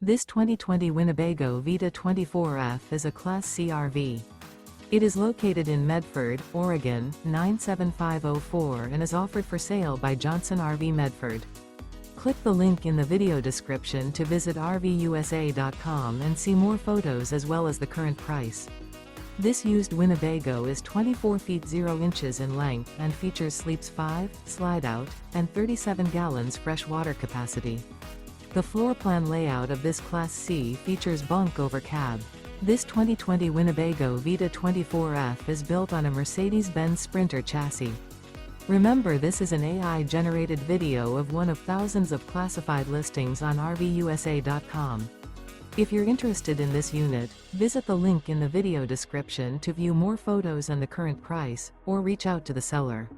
This 2020 Winnebago Vita 24F is a Class C RV. It is located in Medford, Oregon, 97504 and is offered for sale by Johnson RV Medford. Click the link in the video description to visit RVUSA.com and see more photos as well as the current price. This used Winnebago is 24 feet 0 inches in length and features sleeps 5, slide-out, and 37 gallons fresh water capacity. The floor plan layout of this Class C features bunk over cab. This 2020 Winnebago Vita 24F is built on a Mercedes-Benz Sprinter chassis. Remember, this is an AI-generated video of one of thousands of classified listings on RVUSA.com. If you're interested in this unit, visit the link in the video description to view more photos and the current price, or reach out to the seller.